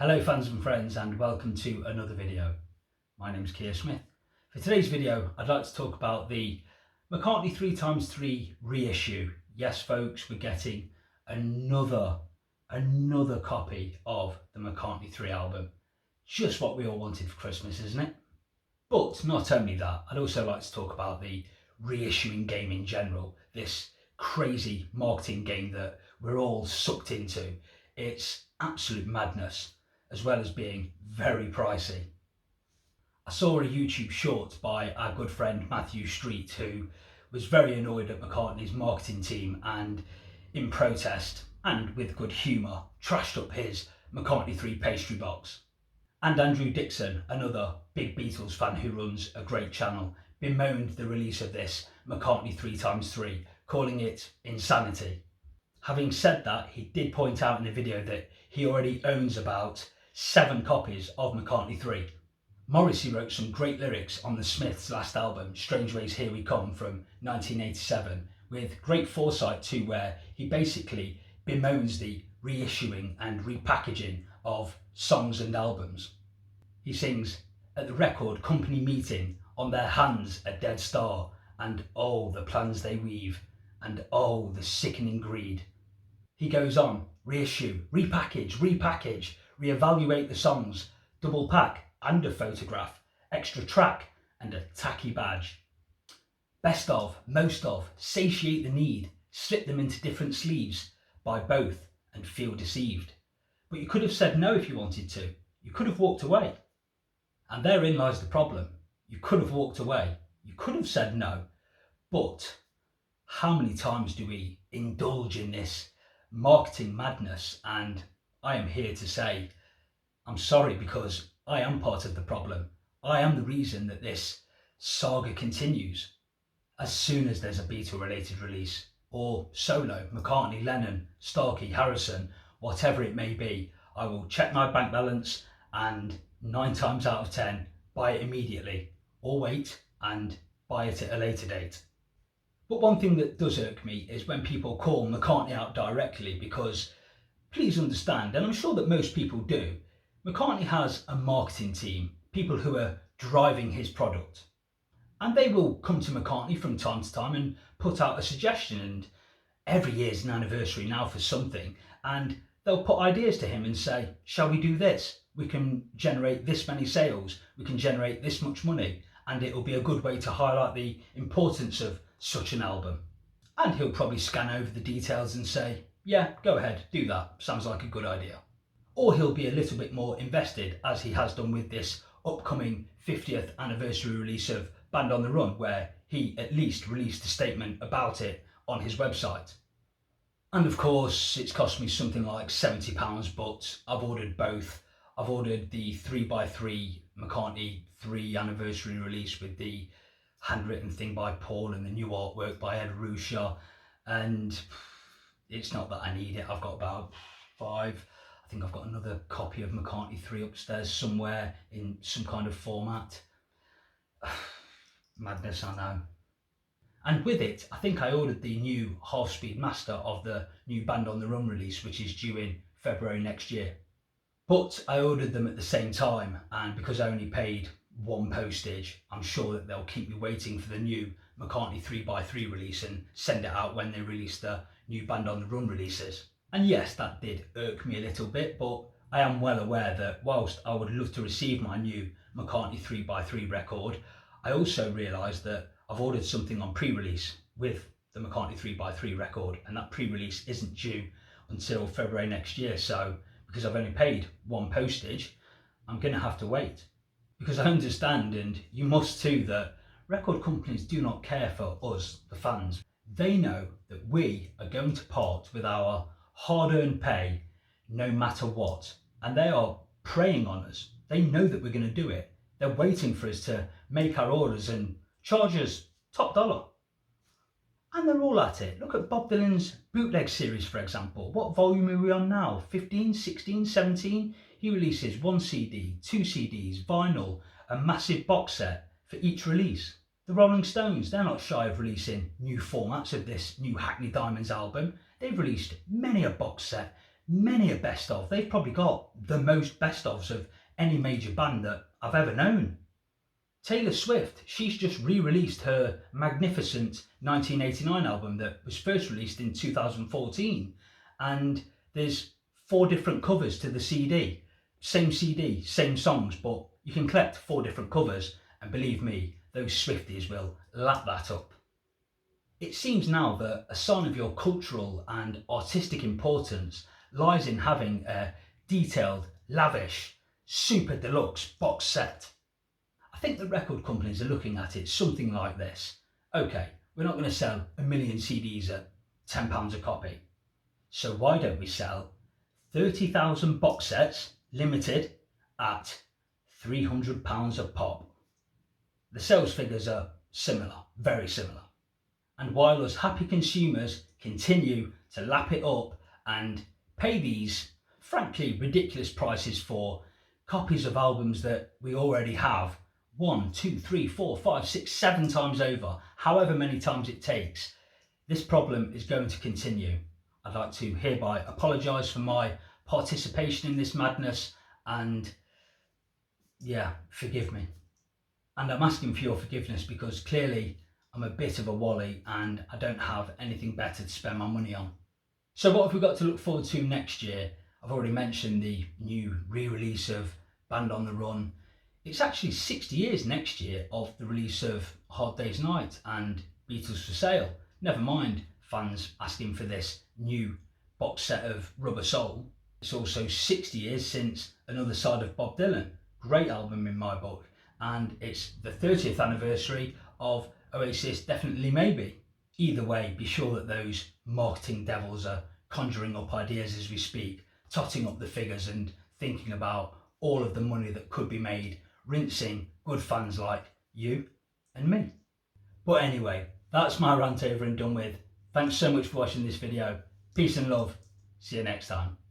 Hello fans and friends, and welcome to another video. My name's Keir Smith. For today's video I'd like to talk about the McCartney 3x3 reissue. Yes folks, we're getting another copy of the McCartney 3 album. Just what we all wanted for Christmas, isn't it? But not only that, I'd also like to talk about the reissuing game in general, this crazy marketing game that we're all sucked into. It's absolute madness, as well as being very pricey. I saw a YouTube short by our good friend Matthew Street, who was very annoyed at McCartney's marketing team and, in protest and with good humour, trashed up his McCartney 3 pastry box. And Andrew Dixon, another big Beatles fan who runs a great channel, bemoaned the release of this McCartney 3x3, calling it insanity. Having said that, he did point out in the video that he already owns about 7 copies of McCartney 3. Morrissey wrote some great lyrics on the Smiths' last album, Strange Ways Here We Come from 1987, with great foresight too, where he basically bemoans the reissuing and repackaging of songs and albums. He sings, "At the record company meeting, on their hands a dead star, and oh the plans they weave, and oh the sickening greed." He goes on, reissue, repackage, reevaluate the songs, double pack and a photograph, extra track and a tacky badge. Best of, most of, satiate the need, slip them into different sleeves, buy both and feel deceived. But you could have said no if you wanted to. You could have walked away. And therein lies the problem. You could have walked away. You could have said no. But how many times do we indulge in this marketing madness? And I am here to say, I'm sorry, because I am part of the problem. I am the reason that this saga continues. As soon as there's a Beatle related release, or solo, McCartney, Lennon, Starkey, Harrison, whatever it may be, I will check my bank balance and 9 times out of 10 buy it immediately, or wait and buy it at a later date. But one thing that does irk me is when people call McCartney out directly, because please understand, and I'm sure that most people do, McCartney has a marketing team, people who are driving his product. And they will come to McCartney from time to time and put out a suggestion, and every year's an anniversary now for something, and they'll put ideas to him and say, shall we do this? We can generate this many sales, we can generate this much money, and it'll be a good way to highlight the importance of such an album. And he'll probably scan over the details and say, yeah, go ahead, do that, sounds like a good idea. Or he'll be a little bit more invested, as he has done with this upcoming 50th anniversary release of Band on the Run, where he at least released a statement about it on his website. And of course, it's cost me something like £70, but I've ordered both. I've ordered the 3x3 McCartney 3 anniversary release with the handwritten thing by Paul and the new artwork by Ed Ruscha, and it's not that I need it. I've got about 5. I think I've got another copy of McCartney 3 upstairs somewhere in some kind of format. Madness, I know. And with it, I think I ordered the new half-speed master of the new Band on the Run release, which is due in February next year. But I ordered them at the same time, and because I only paid 1 postage, I'm sure that they'll keep me waiting for the new McCartney 3x3 release and send it out when they release the new Band on the Run releases. And yes, that did irk me a little bit, but I am well aware that whilst I would love to receive my new McCartney 3x3 record, I also realise that I've ordered something on pre-release with the McCartney 3x3 record, and that pre-release isn't due until February next year. So because I've only paid 1 postage, I'm going to have to wait. Because I understand, and you must too, that record companies do not care for us, the fans. They know that we are going to part with our hard-earned pay no matter what, and they are preying on us. They know that we're going to do it. They're waiting for us to make our orders and charge us top dollar. And they're all at it. Look at Bob Dylan's bootleg series, for example. What volume are we on now? 15, 16, 17? He releases 1 CD, 2 CDs, vinyl, a massive box set for each release. The Rolling Stones, they're not shy of releasing new formats of this new Hackney Diamonds album. They've released many a box set, many a best of. They've probably got the most best ofs of any major band that I've ever known. Taylor Swift, she's just re-released her magnificent 1989 album that was first released in 2014, and there's 4 different covers to the CD. CD, same songs, but you can collect 4 different covers, and believe me, those Swifties will lap that up. It seems now that a sign of your cultural and artistic importance lies in having a detailed, lavish, super deluxe box set. I think the record companies are looking at it something like this. Okay, we're not going to sell 1 million CDs at £10 a copy. So why don't we sell 30,000 box sets, limited, at £300 a pop? The sales figures are similar, very similar. And while us happy consumers continue to lap it up and pay these, frankly, ridiculous prices for copies of albums that we already have 1, 2, 3, 4, 5, 6, 7 times over, however many times it takes, this problem is going to continue. I'd like to hereby apologise for my participation in this madness, and yeah, forgive me. And I'm asking for your forgiveness because clearly I'm a bit of a wally and I don't have anything better to spend my money on. So what have we got to look forward to next year? I've already mentioned the new re-release of Band on the Run. It's actually 60 years next year of the release of Hard Day's Night and Beatles for Sale. Never mind fans asking for this new box set of Rubber Soul. It's also 60 years since Another Side of Bob Dylan. Great album in my book. And it's the 30th anniversary of Oasis Definitely Maybe. Either way, be sure that those marketing devils are conjuring up ideas as we speak, totting up the figures and thinking about all of the money that could be made rinsing good fans like you and me. But anyway, that's my rant over and done with. Thanks so much for watching this video. Peace and love. See you next time.